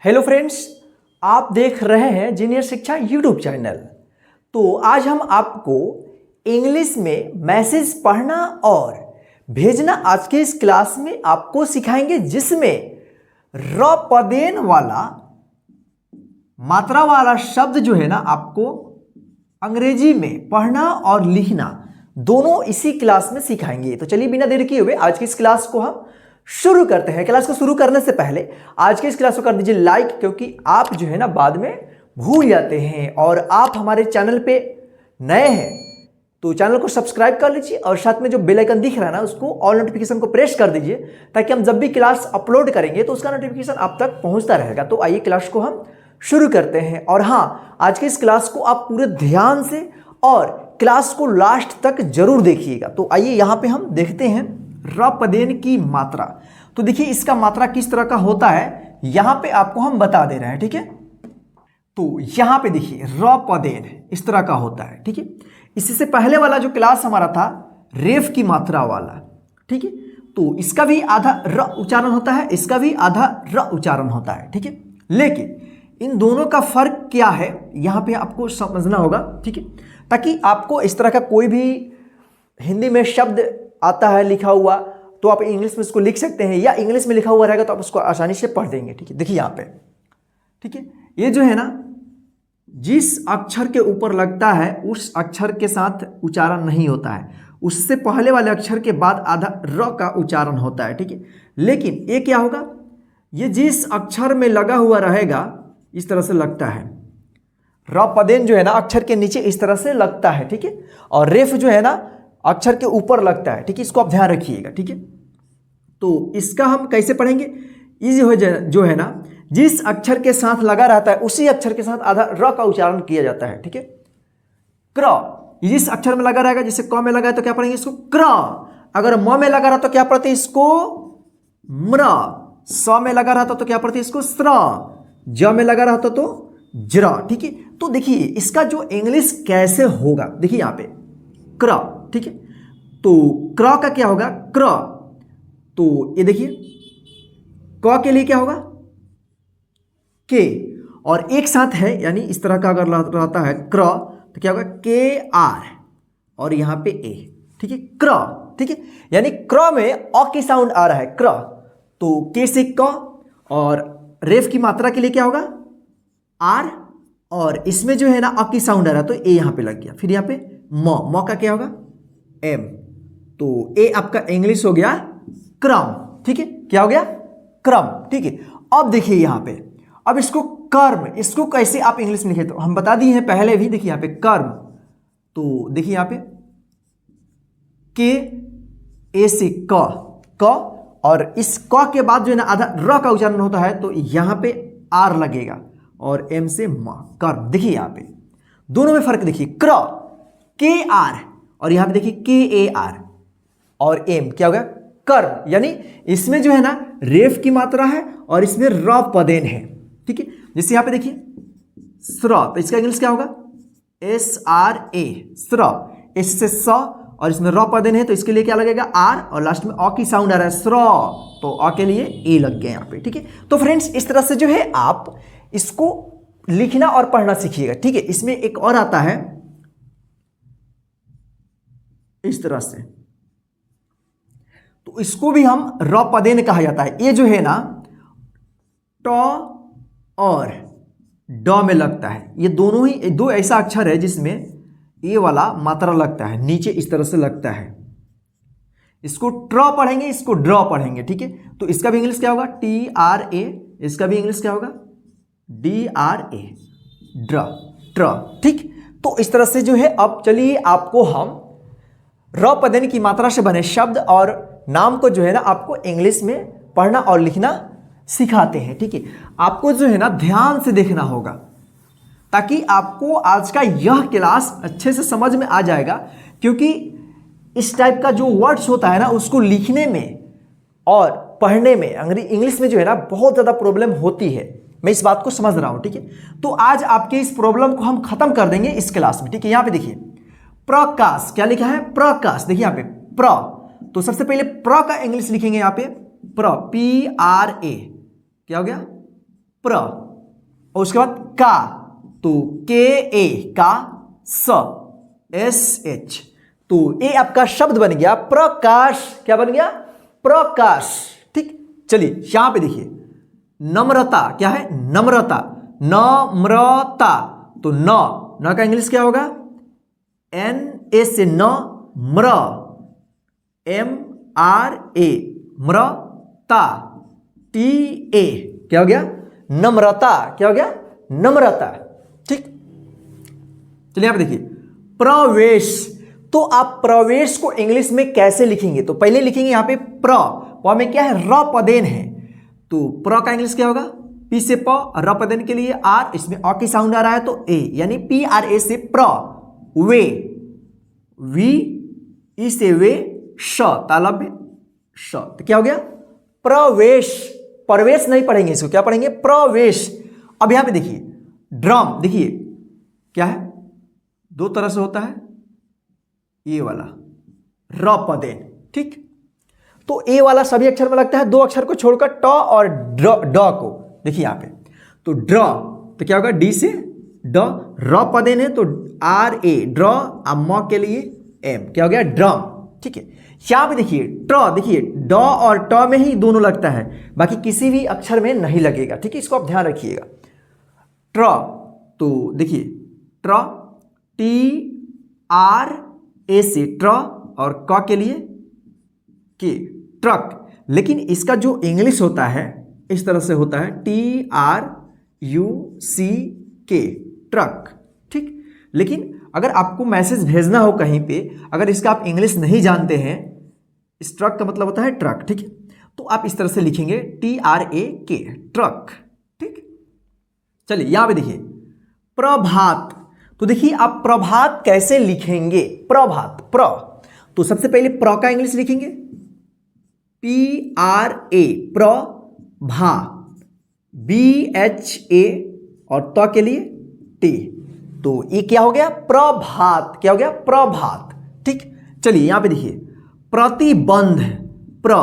Hello friends, आप देख रहे हैं जीनियर शिक्षा यूट्यूब चैनल। तो आज हम आपको इंग्लिश में मैसेज पढ़ना और भेजना आज के इस क्लास में आपको सिखाएंगे, जिसमें र पदेन वाला मात्रा वाला शब्द जो है ना आपको अंग्रेजी में पढ़ना और लिखना दोनों इसी क्लास में सिखाएंगे। तो चलिए बिना देर किए हुए आज की इस क्लास को हम शुरू करते हैं। क्लास को शुरू करने से पहले आज के इस क्लास को कर दीजिए लाइक, क्योंकि आप जो है ना बाद में भूल जाते हैं। और आप हमारे चैनल पे नए हैं तो चैनल को सब्सक्राइब कर लीजिए और साथ में जो बेल आइकन दिख रहा है ना उसको ऑल नोटिफिकेशन को प्रेस कर दीजिए, ताकि हम जब भी क्लास अपलोड करेंगे तो उसका नोटिफिकेशन आप तक पहुंचता रहेगा। तो आइए क्लास को हम शुरू करते हैं। और हाँ, आज के इस क्लास को आप पूरे ध्यान से और क्लास को लास्ट तक जरूर देखिएगा। तो आइए यहाँ पे हम देखते हैं र पदेन की मात्रा। तो देखिए इसका मात्रा किस तरह का होता है यहां पे आपको हम बता दे रहे हैं, ठीक है। तो यहां पे देखिए र पदेन इस तरह का होता है, ठीक है। इससे पहले वाला जो क्लास हमारा था रेफ की मात्रा वाला, ठीक है, तो इसका भी आधा र उच्चारण होता है, इसका भी आधा र उच्चारण होता है, ठीक है। लेकिन इन दोनों का फर्क क्या है यहां पे आपको समझना होगा, ठीक है, ताकि आपको इस तरह का कोई भी हिंदी में शब्द आता है लिखा हुआ तो आप इंग्लिश में उसको लिख सकते हैं, या इंग्लिश में लिखा हुआ रहेगा तो आप उसको आसानी से पढ़ देंगे, ठीक है। देखिए यहाँ पे, ठीक है, ये जो है ना जिस अक्षर के ऊपर लगता है उस अक्षर के साथ उच्चारण नहीं होता है, उससे पहले वाले अक्षर के बाद आधा र का उच्चारण होता है, ठीक है। लेकिन ये क्या होगा, ये जिस अक्षर में लगा हुआ रहेगा इस तरह से लगता है। र पदेन जो है ना अक्षर के नीचे इस तरह से लगता है, ठीक है, और रेफ जो है ना अक्षर के ऊपर लगता है, ठीक है। इसको आप ध्यान रखिएगा, ठीक है। तो इसका हम कैसे पढ़ेंगे, इजी हो जो है ना जिस अक्षर के साथ लगा रहता है उसी अक्षर के साथ आधा र का उच्चारण किया जाता है, ठीक है। क्र जिस अक्षर में लगा रहेगा, जैसे क में लगा है तो क्या पढ़ेंगे इसको क्र, अगर म में लगा रहा तो क्या पढ़ते इसको म्र, स में लगा रहता तो क्या पढ़ते इसको स्र, ज में लगा रहता तो ज्र, ठीक है। तो देखिए इसका जो इंग्लिश कैसे होगा, देखिए यहाँ पे क्र, ठीक है। तो क्र का क्या होगा क्र, तो ये देखिए क के लिए क्या होगा के, और एक साथ है यानी इस तरह का अगर रहता है क्र तो क्या होगा के आर और यहाँ पे ए, ठीक है, क्र, ठीक है। यानी क्र में अ की साउंड आ रहा है क्र, तो के से क, और रेफ की मात्रा के लिए क्या होगा आर, और इसमें जो है ना अ की साउंड आ रहा है तो ए यहाँ पे लग गया। फिर यहाँ पे म का क्या होगा एम, तो ए आपका इंग्लिश हो गया क्रम, ठीक है, क्या हो गया क्रम, ठीक है। अब देखिए यहाँ पे, अब इसको कर्म, इसको कैसे आप इंग्लिश में लिखे तो हम बता दिए हैं पहले भी। देखिए यहाँ पे कर्म, तो देखिए यहाँ पे के ए से क, और इस क के बाद जो है ना आधा र का उच्चारण होता है तो यहाँ पे आर लगेगा, और एम से म, कर्म। देखिए यहाँ पे दोनों में फर्क देखिए, क्र के आर, और यहाँ पे देखिए के ए आर, और एम क्या होगा कर्म। यानी इसमें जो है ना रेफ की मात्रा है और इसमें र पदेन है, ठीक है। जैसे यहाँ पे देखिए स्र, तो इसका इंग्लिश क्या होगा एस आर ए, स्र, एस से स, और इसमें र पदेन है तो इसके लिए क्या लगेगा आर, और लास्ट में अ की साउंड आ रहा है स्र, तो अ के लिए ए लग गया यहाँ पे, ठीक है। तो फ्रेंड्स इस तरह से जो है आप इसको लिखना और पढ़ना सीखिएगा, ठीक है। इसमें एक और आता है इस तरह से, तो इसको भी हम र पदेन कहा जाता है। ये जो है ना ट और ड में लगता है, ये दोनों ही दो ऐसा अक्षर है जिसमें ये वाला मात्रा लगता है, नीचे इस तरह से लगता है। इसको ट्र पढ़ेंगे, इसको ड्र पढ़ेंगे, ठीक है। तो इसका भी इंग्लिश क्या होगा टी आर ए, इसका भी इंग्लिश क्या होगा डी आर ए, ड्र, ट्र, ठीक। तो इस तरह से जो है, अब चलिए आपको हम र पदेन की मात्रा से बने शब्द और नाम को जो है ना आपको इंग्लिश में पढ़ना और लिखना सिखाते हैं, ठीक है। आपको जो है ना ध्यान से देखना होगा ताकि आपको आज का यह क्लास अच्छे से समझ में आ जाएगा, क्योंकि इस टाइप का जो वर्ड्स होता है ना उसको लिखने में और पढ़ने में इंग्लिश में जो है ना बहुत ज़्यादा प्रॉब्लम होती है। मैं इस बात को समझ रहा हूँ, ठीक है। तो आज आपके इस प्रॉब्लम को हम खत्म कर देंगे इस क्लास में, ठीक है। यहाँ पे देखिए प्रकाश, क्या लिखा है प्रकाश, देखिए यहाँ पे प्र, तो सबसे पहले प्र का इंग्लिश लिखेंगे यहाँ पे प्र, पी आर ए, क्या हो गया प्र, और उसके बाद का, तो के ए का, स एस एच, तो ये आपका शब्द बन गया प्रकाश। क्या बन गया? प्रकाश। ठीक, चलिए यहां पे देखिए नम्रता, क्या है? नम्रता, नम्रता, तो न का इंग्लिश क्या होगा? एन ए से न, म्र, एम आर ए, म्रता, टी ए, क्या हो गया? नम्रता। क्या हो गया? नम्रता। ठीक, चलिए यहां पे देखिए प्रवेश, तो आप प्रवेश को इंग्लिश में कैसे लिखेंगे? तो पहले लिखेंगे यहां पे प में क्या है? र पदेन है, तो प्र का इंग्लिश क्या होगा? पी से प, र पदेन के लिए आर, इसमें अ की साउंड आ रहा है तो ए, यानी पी आर ए से प्र, वे, वी, ई से वे, श, तालब में श, तो क्या हो गया? प्रवेश। प्रवेश नहीं पढ़ेंगे इसको, क्या पढ़ेंगे? प्रवेश। अब यहां पे देखिए ड्रम, देखिए क्या है? दो तरह से होता है, ये वाला र पदेन। ठीक, तो ए वाला सभी अक्षर में लगता है, दो अक्षर को छोड़कर ट और ड को। देखिए यहां पे तो ड्र, तो क्या होगा? डी से ड, र पदेन है तो आर ए, ड्र, म के लिए एम, क्या हो गया? ड्रम। ठीक है, यहां पे देखिए ट्र, देखिए ड और ट में ही दोनों लगता है, बाकी किसी भी अक्षर में नहीं लगेगा। ठीक है, इसको आप ध्यान रखिएगा। ट्र, तो देखिए ट्र, टी आर ए से ट्र, और क के लिए के, ट्रक। लेकिन इसका जो इंग्लिश होता है इस तरह से होता है, टी आर यू सी के, ट्रक। ठीक, लेकिन अगर आपको मैसेज भेजना हो कहीं पे, अगर इसका आप इंग्लिश नहीं जानते हैं, इस ट्रक का मतलब होता है ट्रक। ठीक है, तो आप इस तरह से लिखेंगे टी आर ए के, ट्रक। ठीक, चलिए यहां पे देखिए प्रभात, तो देखिए आप प्रभात कैसे लिखेंगे? प्रभात, प्र, तो सबसे पहले प्र का इंग्लिश लिखेंगे पी आर ए, प्र भा, बी एच ए, और त के लिए टी, तो ये क्या हो गया? प्रभात। क्या हो गया? प्रभात। ठीक, चलिए यहां पे देखिए प्रतिबंध, प्र,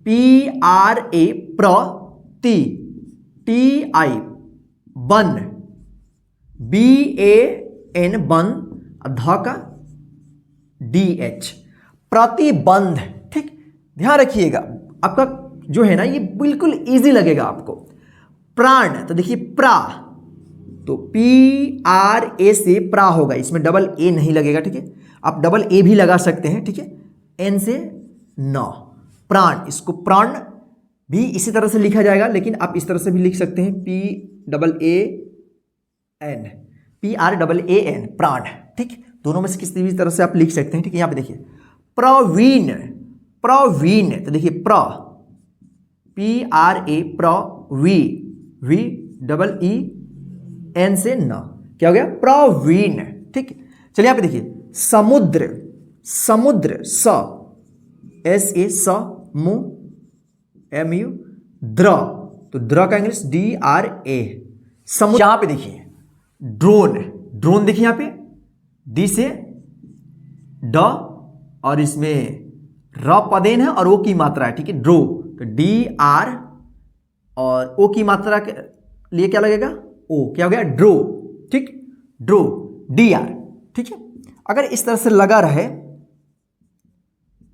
पी आर ए, प्र, टी आई, बन, बी ए एन, बन, ध का डी एच, प्रतिबंध। ठीक, ध्यान रखिएगा, आपका जो है ना ये बिल्कुल इजी लगेगा आपको। प्राण, तो देखिए प्रा, तो पी आर ए से प्रा होगा, इसमें डबल ए नहीं लगेगा। ठीक है, आप डबल ए भी लगा सकते हैं। ठीक है, एन से न, प्राण, इसको प्राण भी इसी तरह से लिखा जाएगा, लेकिन आप इस तरह से भी लिख सकते हैं, P double A N, P R double A N, प्राण। ठीक, दोनों में से किसी भी तरह से आप लिख सकते हैं। ठीक है, यहां पे देखिए प्रवीण, प्रवीण, तो देखिए प्र, पी आर ए, प्र, V, V double E N से न, क्या हो गया? प्रवीण। ठीक, चलिए यहां पे देखिए समुद्र, समुद्र, स एस ए, स, मु, एम यू, द्र, तो द्र का इंग्लिश डी आर ए, समुद्र। यहां पे देखिए ड्रोन, ड्रोन देखिए यहां पे डी से ड, और इसमें र पदेन है और ओ की मात्रा है। ठीक है, ड्रो, तो डी आर, और ओ की मात्रा के लिए क्या लगेगा? ओ, क्या हो गया? ड्रो। ठीक, ड्रो, डी आर। ठीक है, अगर इस तरह से लगा रहे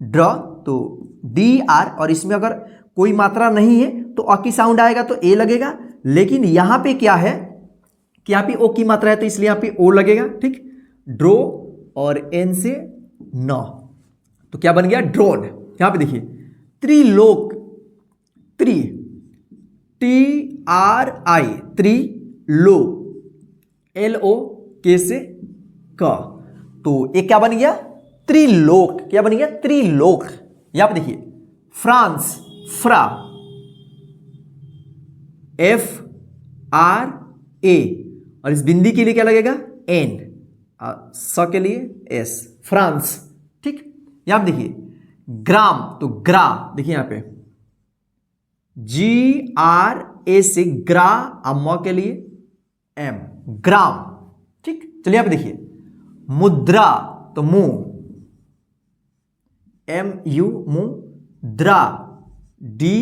ड्र, तो डी आर, और इसमें अगर कोई मात्रा नहीं है तो अ की साउंड आएगा तो ए लगेगा, लेकिन यहां पे क्या है कि यहां पे ओ की मात्रा है तो इसलिए यहां पे ओ लगेगा। ठीक, ड्रो और एन से न, तो क्या बन गया? ड्रोन। यहां पे देखिए त्रिलोक, त्रि, टी आर आई, त्रिलो, एल ओ के से क, तो ये क्या बन गया? त्रिलोक। क्या बन गया? त्रिलोक। यहां पे देखिए France, Fra, F R A, और इस बिंदी के लिए क्या लगेगा? एन, स के लिए एस, फ्रांस। ठीक, यहां पे देखिए ग्राम, तो ग्रा, देखिए यहां पे जी आर ए से ग्रा, म के लिए एम, ग्राम। ठीक, चलिए यहां पे देखिए मुद्रा, तो मु, एम यू, मु, द्रा, डी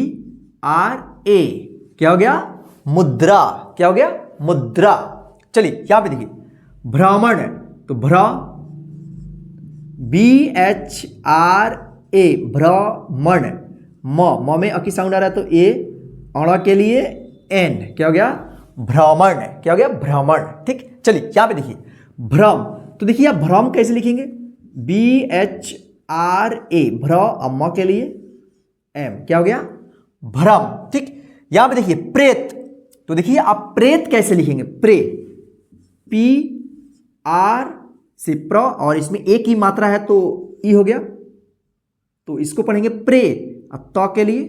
आर ए, क्या हो गया? मुद्रा। क्या हो गया? मुद्रा। चलिए यहां पे देखिए भ्रमण, तो BHRA भ्रमण, म में अकी साउंड आ रहा है तो ए, अण के लिए एन, क्या हो गया? भ्रमण। क्या हो गया? भ्रमण। ठीक, चलिए यहां पे देखिए भ्रम, तो देखिए आप भ्रम कैसे लिखेंगे? BHRA भ्र, अम्मा के लिए एम, क्या हो गया? भ्रम। ठीक, यहां पे देखिए प्रेत, तो देखिए आप प्रेत कैसे लिखेंगे? प्रे, PR से प्र, और इसमें एक ही मात्रा है तो ई हो गया, तो इसको पढ़ेंगे प्रे। अब त के लिए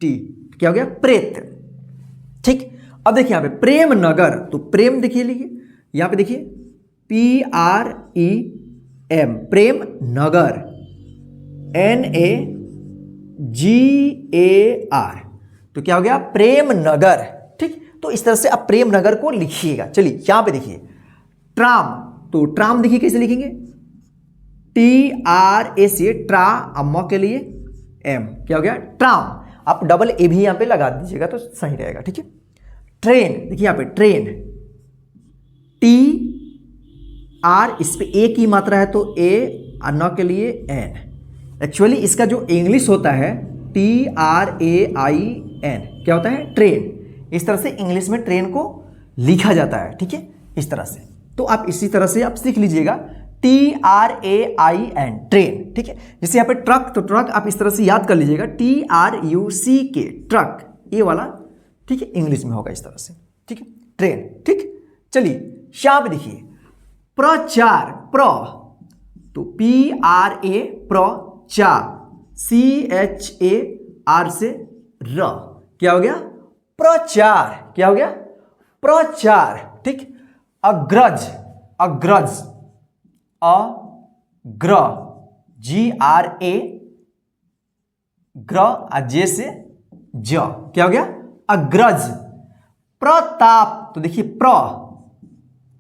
टी, क्या हो गया? प्रेत। ठीक, अब देखिए यहां पे प्रेम नगर, तो प्रेम देखिए लिखिए, यहां पे देखिए PREM प्रेम नगर, NAGAR, तो क्या हो गया? प्रेम नगर। ठीक, तो इस तरह से आप प्रेम नगर को लिखिएगा। चलिए यहां पे देखिए ट्राम, तो ट्राम देखिए कैसे लिखेंगे? TRA से ट्रा, अम्मा के लिए एम, क्या हो गया? ट्राम। आप डबल ए भी यहां पे लगा दीजिएगा तो सही रहेगा। ठीक है, ट्रेन देखिए यहां पे ट्रेन, TR, इस पे ए की मात्रा है तो ए, न के लिए एन। एक्चुअली इसका जो इंग्लिश होता है TRAIN, क्या होता है? ट्रेन। इस तरह से इंग्लिश में ट्रेन को लिखा जाता है। ठीक है, इस तरह से, तो आप इसी तरह से आप सीख लीजिएगा TRAIN ट्रेन। ठीक है, जैसे यहाँ पे ट्रक, तो ट्रक आप इस तरह से याद कर लीजिएगा TRUCK ट्रक, ये वाला। ठीक है, इंग्लिश में होगा इस तरह से। ठीक है, ट्रेन। ठीक, चलिए यहाँ पे देखिए प्रचार, प्र, तो PRA प्रचार, CHAR से र, क्या हो गया? प्रचार। क्या हो गया? प्रचार। ठीक, अग्रज, अग्रज, अग्र, GRA ग्र, जे से ज, क्या हो गया? अग्रज। प्रताप, तो देखिए प्र,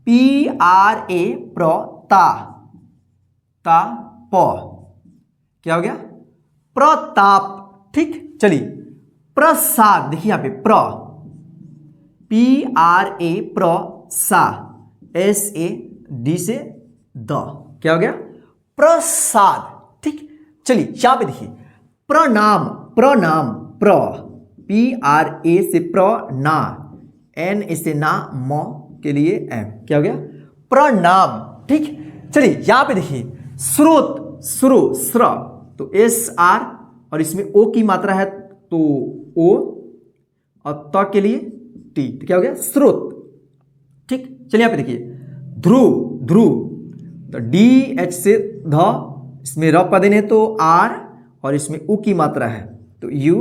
PRA प्रता, ता प, क्या हो गया? प्रताप। ठीक, चलिए प्रसाद, देखिए यहां पे प्र, PRA प्रसा, SAD से द, क्या हो गया? प्रसाद। ठीक, चलिए यहां पे देखिए प्रणाम, प्रणाम, प्र, PRA से प्र, N से ना, म के लिए एम, क्या हो गया? प्रणाम। ठीक, चलिए यहां पे देखिए स्रोत, स्रो, स्र, तो SR, और इसमें ओ की मात्रा है तो ओ, और त के लिए टी, तो क्या हो गया? स्रोत। ठीक, चलिए यहां पे देखिए ध्रुव, ध्रुव, तो DH से ध, इसमें र पद देने तो R, और इसमें उ की मात्रा है तो U,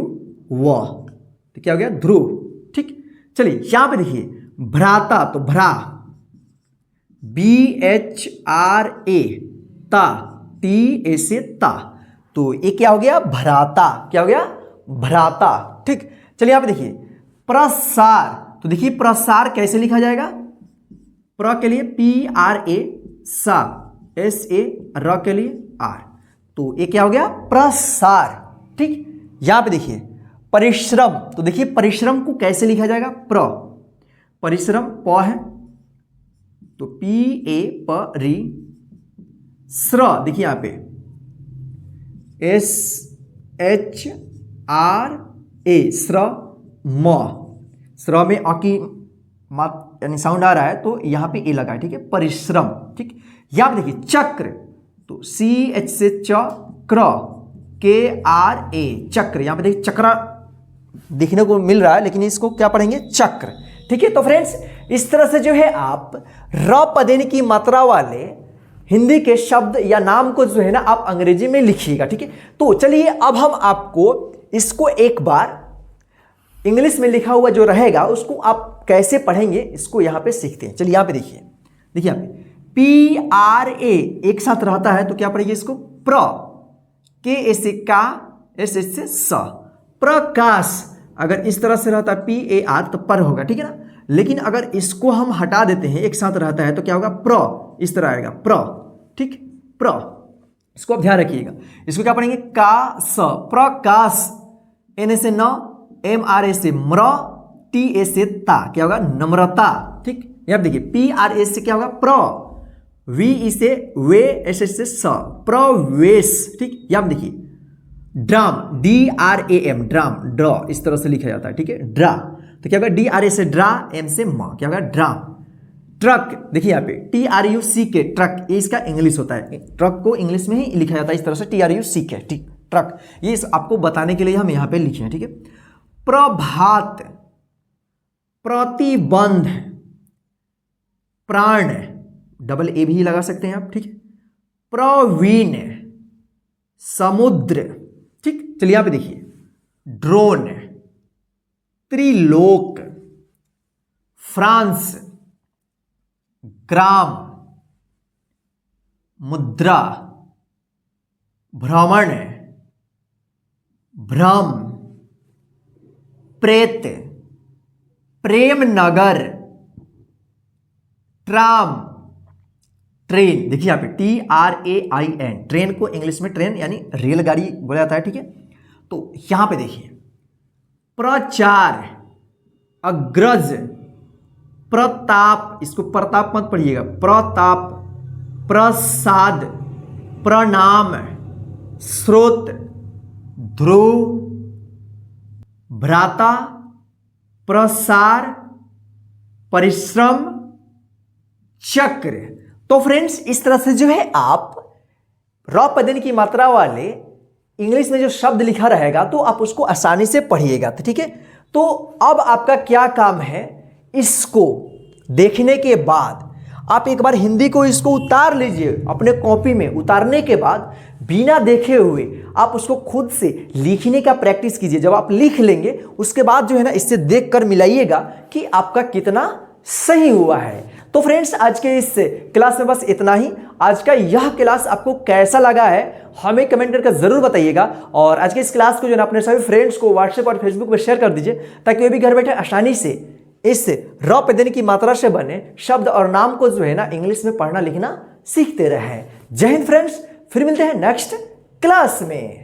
व, तो क्या हो गया? ध्रुव। ठीक, चलिए यहां पे देखिए भ्राता, तो भ्रा, BHRA ता, TA से ता, तो ये क्या हो गया? भ्राता। क्या हो गया? भ्राता। ठीक, चलिए यहां पे देखिए प्रसार, तो देखिए प्रसार कैसे लिखा जाएगा? प्र के लिए PRA सा, SA र के लिए R, तो ये क्या हो गया? प्रसार। ठीक, यहां पे देखिए परिश्रम, तो देखिए परिश्रम को कैसे लिखा जाएगा? प्र, परिश्रम प है तो PA परि, श्र, देखिए यहां पे SHRA श्र, म, श्र में अ की यानी साउंड आ रहा है तो यहां पे ए लगा है। ठीक है, परिश्रम। ठीक, यहां पे देखिए चक्र, तो CH से चक्र, KRA चक्र, यहां पे देखिए चक्र देखने को मिल रहा है लेकिन इसको क्या पढ़ेंगे? चक्र। ठीक है, तो फ्रेंड्स इस तरह से जो है आप र पदेन की मात्रा वाले हिंदी के शब्द या नाम को जो है ना आप अंग्रेजी में लिखिएगा। ठीक है, तो चलिए अब हम आपको इसको एक बार इंग्लिश में लिखा हुआ जो रहेगा उसको आप कैसे पढ़ेंगे इसको यहां पे सीखते हैं। चलिए यहां पे देखिए, देखिए यहां पे PRA एक साथ रहता है तो क्या पढ़ेंगे इसको? प्र, के से का, एस से स, प्रकाश। अगर इस तरह से रहता है PAR तो पर होगा। ठीक है ना, लेकिन अगर इसको हम हटा देते हैं, एक साथ रहता है तो क्या होगा? प्र, इस तरह आएगा प्र। ठीक, प्र, इसको आप ध्यान रखिएगा। इसको क्या पढ़ेंगे? का स, प्रकाश, N से न, MRA से म्र, टी ए से ता क्या होगा, नम्रता। ठीक, यहाँ देखिए पी आर ए से क्या होगा, प्र, वी ई से वे, एस एस से स, प्रवेश। ठीक, यहाँ देखिए dram, D R A M, dram, draw इस तरह से लिखा जाता है। ठीक है, ड्रा तो क्या होगा, डी आर ए से ड्रा, एम से म, क्या होगा ड्राम। ट्रक, देखिए यहाँ पे टी आर यू सी के, ट्रक, ये इसका इंग्लिश होता है, ट्रक को इंग्लिश में ही लिखा जाता है इस तरह से, टी आर यू सी के। ठीक, ट्रक, ये आपको बताने के लिए हम यहाँ पे लिखे हैं। ठीक है, प्रभात, प्रतिबंध, प्राण, डबल ए भी लगा सकते हैं आप। ठीक है, प्रवीण, समुद्र। ठीक, चलिए यहाँ पे देखिए ड्रोन, त्रिलोक, फ्रांस, ग्राम, मुद्रा, भ्रमण, भ्रम, प्रेत, प्रेमनगर, ट्राम, ट्रेन। देखिए यहाँ पे T R A I N, train को इंग्लिश में ट्रेन यानी रेलगाड़ी बोला जाता है। ठीक है, तो यहां पे देखिए प्रचार, अग्रज, प्रताप, इसको प्रताप मत पढ़िएगा, प्रताप, प्रसाद, प्रणाम, स्रोत, ध्रुव, भ्राता, प्रसार, परिश्रम, चक्र। तो फ्रेंड्स इस तरह से जो है आप रॉ पदन की मात्रा वाले इंग्लिश में जो शब्द लिखा रहेगा तो आप उसको आसानी से पढ़िएगा। तो ठीक है, तो अब आपका क्या काम है, इसको देखने के बाद आप एक बार हिंदी को इसको उतार लीजिए अपने कॉपी में। उतारने के बाद बिना देखे हुए आप उसको खुद से लिखने का प्रैक्टिस कीजिए। जब आप लिख लेंगे उसके बाद जो है ना इससे देखकर मिलाइएगा कि आपका कितना सही हुआ है। तो फ्रेंड्स आज के इस क्लास में बस इतना ही। आज का यह क्लास आपको कैसा लगा है हमें कमेंट करके जरूर बताइएगा। और आज के इस क्लास को जो है अपने सभी फ्रेंड्स को व्हाट्सएप और फेसबुक पर शेयर कर दीजिए ताकि वे भी घर बैठे आसानी से इस रॉ पदन की मात्रा से बने शब्द और नाम को जो है ना इंग्लिश में पढ़ना लिखना सीखते रहे। जय हिंद फ्रेंड्स, फिर मिलते हैं नेक्स्ट क्लास में।